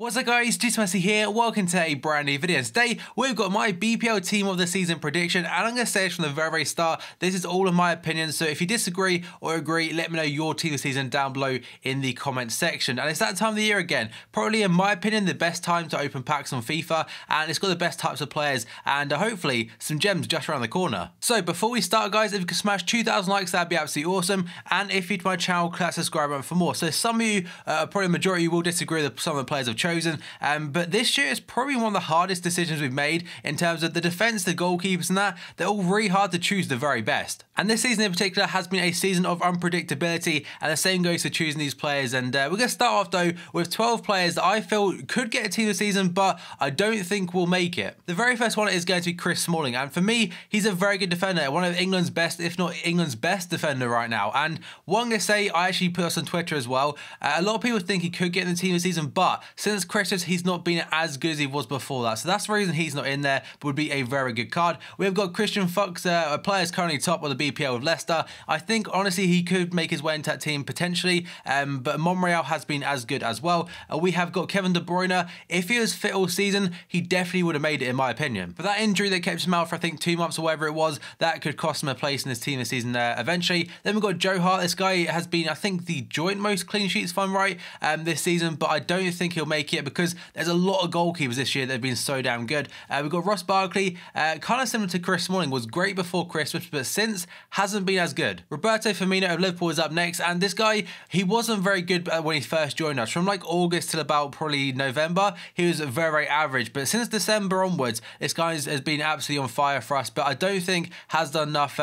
What's up guys, TOTS MAHREZ here, welcome to a brand new video. Today we've got my BPL team of the season prediction, and I'm going to say it from the very start, this is all of my opinions, so if you disagree or agree, let me know your team of the season down below in the comments section. And it's that time of the year again, probably in my opinion the best time to open packs on FIFA, and it's got the best types of players, and hopefully some gems just around the corner. So before we start guys, if you could smash 2,000 likes, that'd be absolutely awesome, and if you're to my channel, click that subscribe button for more. So some of you, probably the majority, will disagree with some of the players I've chosen. But this year is probably one of the hardest decisions we've made in terms of the defense, the goalkeepers and that. They're all really hard to choose the very best. And this season in particular has been a season of unpredictability, and the same goes for choosing these players. And we're going to start off though with 12 players that I feel could get a team of the season, but I don't think will make it. The very first one is going to be Chris Smalling, and for me, he's a very good defender, one of England's best, if not England's best defender right now. And one to say, I actually put this on Twitter as well. A lot of people think he could get in the team of the season, but since Christmas, he's not been as good as he was before that. So that's the reason he's not in there, but would be a very good card. We've got Christian Fuchs, a player is currently top of the BPL with Leicester. I think, honestly, he could make his way into that team potentially, but Monreal has been as good as well. We have got Kevin De Bruyne. If he was fit all season, he definitely would have made it, in my opinion. But that injury that kept him out for, I think, 2 months or whatever it was, that could cost him a place in his team this season eventually. Then we've got Joe Hart. This guy has been, I think, the joint most clean sheets, if I'm right, this season, but I don't think he'll make it because there's a lot of goalkeepers this year that have been so damn good. We've got Ross Barkley, kind of similar to Chris Smalling, was great before Christmas, but since hasn't been as good. Roberto Firmino of Liverpool is up next, and this guy, he wasn't very good when he first joined us. From like August till about probably November, he was very, very average, but since December onwards, this guy has been absolutely on fire for us, but I don't think has done enough,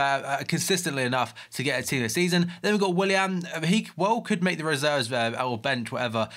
consistently enough to get a team this season. Then we've got Willian. He well could make the reserves or bench, whatever.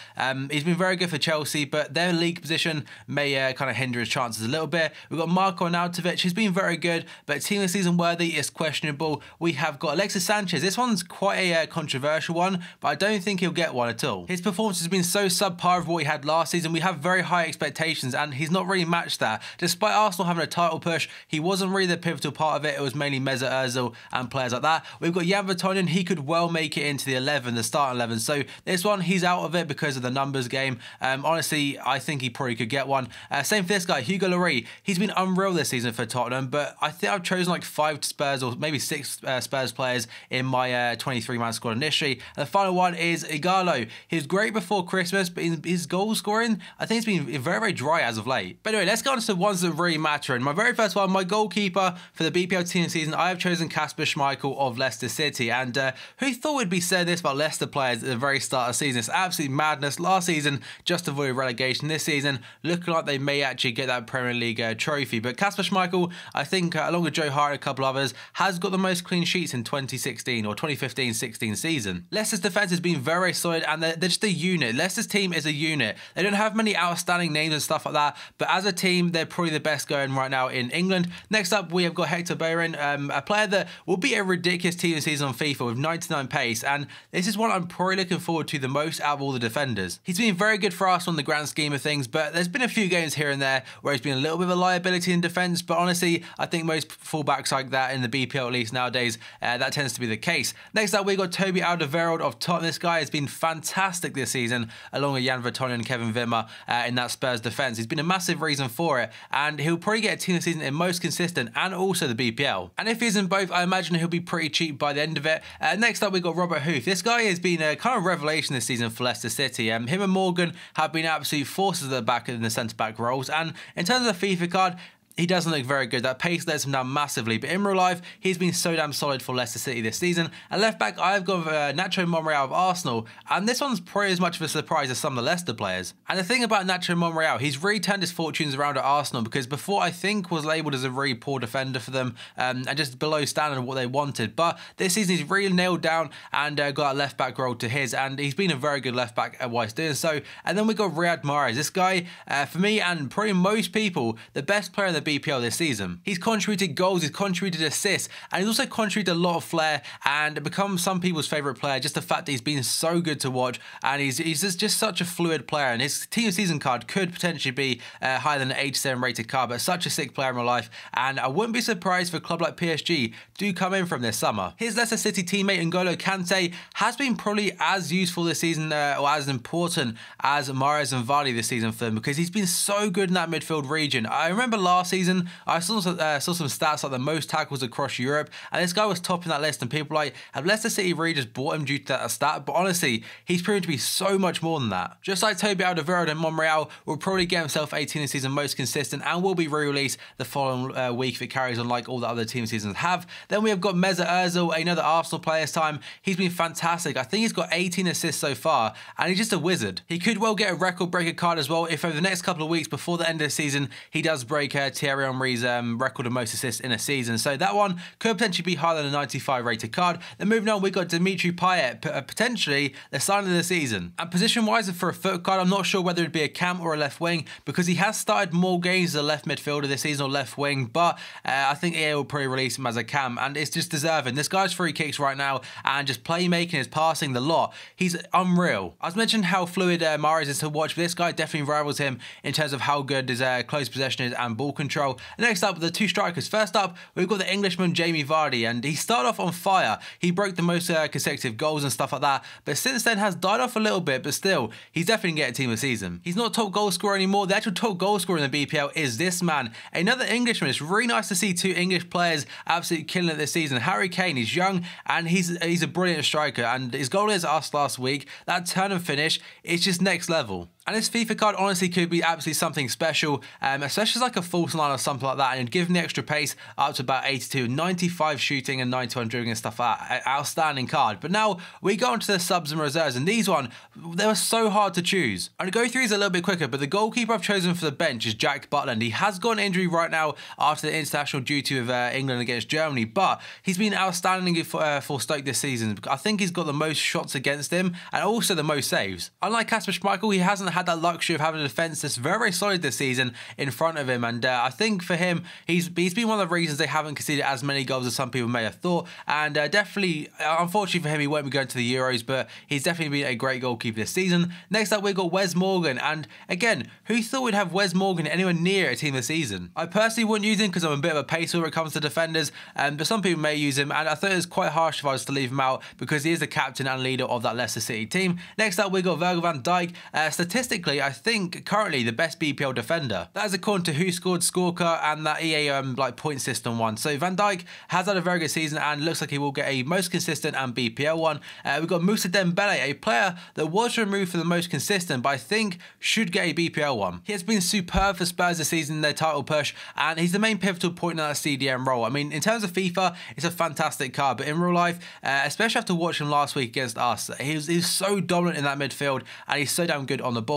He's been very good for Chelsea, but their league position may kind of hinder his chances a little bit. We've got Marko Arnautovic. He's been very good, but team of the season worthy is questionable. We have got Alexis Sanchez. This one's quite a controversial one, but I don't think he'll get one at all. His performance has been so subpar of what he had last season. We have very high expectations, and he's not really matched that. Despite Arsenal having a title push, he wasn't really the pivotal part of it. It was mainly Mesut Ozil and players like that. We've got Jan Vertonghen. He could well make it into the 11, the starting 11. So this one, he's out of it because of the numbers game. Honestly, I think he probably could get one. Same for this guy, Hugo Lloris. He's been unreal this season for Tottenham, but I think I've chosen like 5 Spurs or maybe 6 Spurs players in my 23-man squad initially. And the final one is Ighalo. He was great before Christmas, but his goal scoring, I think it's been very, very dry as of late. But anyway, let's go on to the ones that really matter. And my very first one, my goalkeeper for the BPL team season, I have chosen Kasper Schmeichel of Leicester City. And who thought we'd be saying this about Leicester players at the very start of the season? It's absolute madness. Last season, just avoided relegation. This season, looking like they may actually get that Premier League trophy. But Kasper Schmeichel, I think, along with Joe Hart and a couple others, has got the most clean sheets in 2016 or 2015-16 season. Leicester's defence has been very solid, and they're just a unit. Leicester's team is a unit. They don't have many outstanding names and stuff like that, but as a team, they're probably the best going right now in England. Next up, we have got Hector Bellerin, a player that will be a ridiculous team this season on FIFA with 99 pace, and this is one I'm probably looking forward to the most out of all the defenders. He's been very good for us on the grand scheme of things, but there's been a few games here and there where he's been a little bit of a liability in defence, but honestly, I think most fullbacks like that in the BPL, at least nowadays, that tends to be the case. Next up, we've got Toby Alderweireld of Tottenham. This guy has been fantastic this season, along with Jan Vertonghen and Kevin Wimmer in that Spurs defence. He's been a massive reason for it, and he'll probably get a team this season in most consistent and also the BPL. And if he isn't both, I imagine he'll be pretty cheap by the end of it. Next up, we've got Robert Huth. This guy has been a kind of revelation this season for Leicester City. Him and Morgan have been absolute forces at the back in the centre-back roles, and in terms of the FIFA card, he doesn't look very good. That pace lets him down massively, but in real life, he's been so damn solid for Leicester City this season. At left back, I've got Nacho Monreal of Arsenal, and this one's probably as much of a surprise as some of the Leicester players. And the thing about Nacho Monreal, he's really turned his fortunes around at Arsenal, because before I think was labelled as a really poor defender for them, and just below standard of what they wanted. But this season, he's really nailed down and got a left back role to his, and he's been a very good left back while he's doing so. And then we got Riyad Mahrez. This guy, for me and probably most people, the best player in the BPL this season. He's contributed goals, he's contributed assists, and he's also contributed a lot of flair and become some people's favourite player. Just the fact that he's been so good to watch, and he's just such a fluid player, and his team of season card could potentially be higher than an 87 rated card, but such a sick player in real life, and I wouldn't be surprised if a club like PSG do come in from this summer. His Leicester City teammate N'Golo Kante has been probably as useful this season, or as important as Mahrez and Vardy this season for them, because he's been so good in that midfield region. I remember last season I saw some stats like the most tackles across Europe, and this guy was topping that list, and people like, have Leicester City really just bought him due to that stat? But honestly, he's proven to be so much more than that. Just like Toby Alderweireld and Monreal will probably get himself 18 this season most consistent and will be re-released the following week if it carries on like all the other team seasons have. Then we have got Mesut Ozil, another Arsenal player this time. He's been fantastic. I think he's got 18 assists so far, and he's just a wizard. He could well get a record breaker card as well if over the next couple of weeks before the end of the season he does break Thierry Henry's record of most assists in a season. So that one could potentially be higher than a 95 rated card. Then moving on, we've got Dimitri Payet, potentially the sign of the season. And position-wise for a foot card, I'm not sure whether it'd be a cam or a left wing, because he has started more games as a left midfielder this season or left wing, but I think EA will probably release him as a cam, and it's just deserving. This guy's free kicks right now and just playmaking, his passing, the lot. He's unreal. I was mentioning how fluid Mahrez is to watch, but this guy definitely rivals him in terms of how good his close possession is and ball control. Next up, the two strikers. First up, we've got the Englishman Jamie Vardy, and he started off on fire. He broke the most consecutive goals and stuff like that, but since then has died off a little bit, but still, he's definitely getting team of the season. He's not top goal scorer anymore. The actual top goal scorer in the BPL is this man, another Englishman. It's really nice to see two English players absolutely killing it this season. Harry Kane, he's young and he's a brilliant striker, and his goal against us last week, that turn and finish, it's just next level. And this FIFA card honestly could be absolutely something special, especially like a false line or something like that, and it'd give him the extra pace up to about 82, 95 shooting and 91 dribbling and stuff like that. Outstanding card. But now we go on to the subs and reserves, and these one, they were so hard to choose. I'm going to go through these a little bit quicker, but the goalkeeper I've chosen for the bench is Jack Butland. He has got an injury right now after the international duty of England against Germany, but he's been outstanding for Stoke this season. I think he's got the most shots against him and also the most saves. Unlike Kasper Schmeichel, he hasn't had that luxury of having a defence that's very, very solid this season in front of him, and I think for him, he's been one of the reasons they haven't conceded as many goals as some people may have thought, and definitely, unfortunately for him, he won't be going to the Euros, but he's definitely been a great goalkeeper this season. Next up, we've got Wes Morgan, and again, who thought we'd have Wes Morgan anywhere near a team this season? I personally wouldn't use him because I'm a bit of a pacer when it comes to defenders, but some people may use him, and I thought it was quite harsh if I was to leave him out because he is the captain and leader of that Leicester City team. Next up, we've got Virgil van Dijk. Statistically, I think currently the best BPL defender. That is according to Who Scored Scorecar and that EA like point system one. So Van Dijk has had a very good season and looks like he will get a most consistent and BPL one. We've got Moussa Dembele, a player that was removed for the most consistent, but I think should get a BPL one. He has been superb for Spurs this season in their title push, and he's the main pivotal point in that CDM role. I mean, in terms of FIFA, it's a fantastic card, but in real life, especially after watching him last week against us, he was so dominant in that midfield, and he's so damn good on the ball.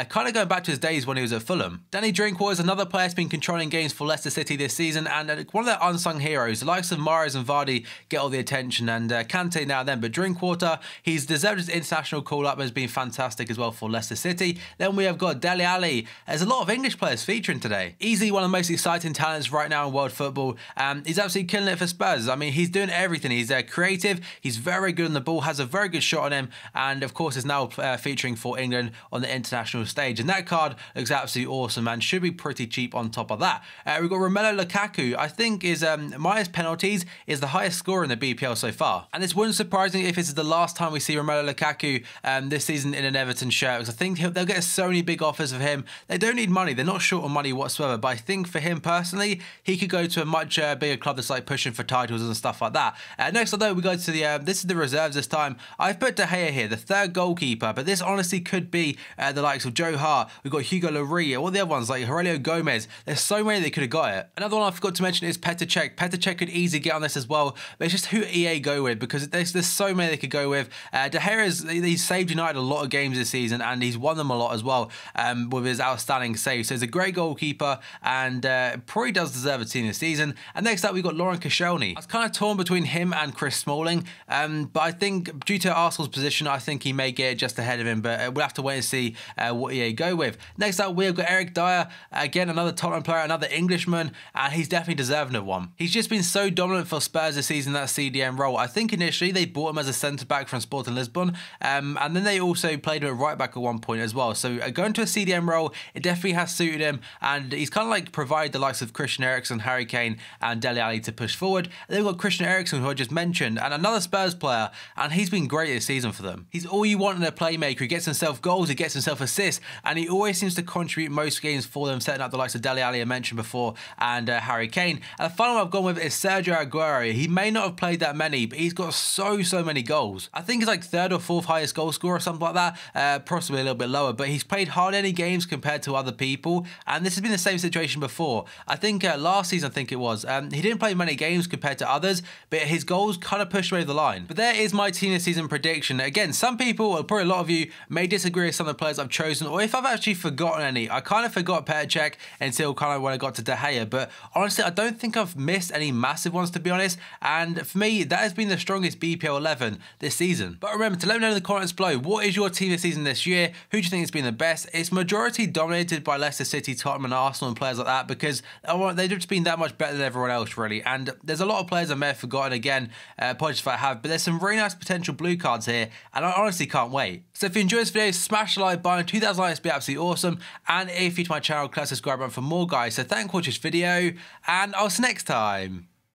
Kind of going back to his days when he was at Fulham. Danny Drinkwater is another player who's been controlling games for Leicester City this season, and one of their unsung heroes. The likes of Mahrez and Vardy get all the attention, and Kante now and then, but Drinkwater, he's deserved his international call-up and has been fantastic as well for Leicester City. Then we have got Dele Alli. There's a lot of English players featuring today. Easily one of the most exciting talents right now in world football. He's absolutely killing it for Spurs. I mean, he's doing everything. He's creative, he's very good on the ball, has a very good shot on him, and of course is now featuring for England on the international stage. And that card looks absolutely awesome and should be pretty cheap on top of that. We've got Romelu Lukaku. I think is minus penalties is the highest scorer in the BPL so far. And this wouldn't surprise me if this is the last time we see Romelu Lukaku this season in an Everton shirt, because I think they'll get so many big offers of him. They don't need money. They're not short on money whatsoever. But I think for him personally, he could go to a much bigger club that's like pushing for titles and stuff like that. Next, although we go to the this is the reserves this time. I've put De Gea here, the third goalkeeper, but this honestly could be the likes of Joe Hart. We've got Hugo Lloris, all the other ones like Aurelio Gomez. There's so many they could have got it. Another one I forgot to mention is Petr Cech. Petr Cech could easily get on this as well, but it's just who EA go with, because there's so many they could go with. De Gea he's saved United a lot of games this season, and he's won them a lot as well with his outstanding saves. So he's a great goalkeeper and probably does deserve a team this season. And next up, we've got Laurent Koscielny. I was kind of torn between him and Chris Smalling, but I think due to Arsenal's position, I think he may get just ahead of him, but we'll have to wait and see what EA go with. Next up, we've got Eric Dyer, again another Tottenham player, another Englishman, and he's definitely deserving of one. He's just been so dominant for Spurs this season in that CDM role. I think initially they bought him as a centre-back from Sporting Lisbon, and then they also played him at right-back at one point as well. So going to a CDM role, it definitely has suited him, and he's kind of like provided the likes of Christian Eriksen, Harry Kane, and Dele Alli to push forward. And then we've got Christian Eriksen, who I just mentioned, and another Spurs player, and he's been great this season for them. He's all you want in a playmaker. He gets himself goals, he gets himself assists, and he always seems to contribute most games for them, setting up the likes of Dele Alli I mentioned before, and Harry Kane. And the final one I've gone with is Sergio Aguero. He may not have played that many, but he's got so many goals. I think he's like third or fourth highest goal scorer or something like that, possibly a little bit lower, but he's played hardly any games compared to other people, and this has been the same situation before. I think last season, I think it was, he didn't play many games compared to others, but his goals kind of pushed him over the line. But there is my team this season prediction. Again, some people, or probably a lot of you, may disagree with some of the players I've chosen, or if I've actually forgotten any. I kind of forgot Petr Cech until kind of when I got to De Gea, but honestly, I don't think I've missed any massive ones, to be honest, and for me, that has been the strongest BPL 11 this season. But remember to let me know in the comments below, what is your team this season this year? Who do you think has been the best? It's majority dominated by Leicester City, Tottenham and Arsenal and players like that, because they've just been that much better than everyone else, really. And there's a lot of players I may have forgotten again, apologies if I have, but there's some really nice potential blue cards here, and I honestly can't wait. So if you enjoyed this video, smash the like button, 2,000 likes would be absolutely awesome, and if you're to my channel, click subscribe button for more, guys. So thanks for watching this video, and I'll see you next time.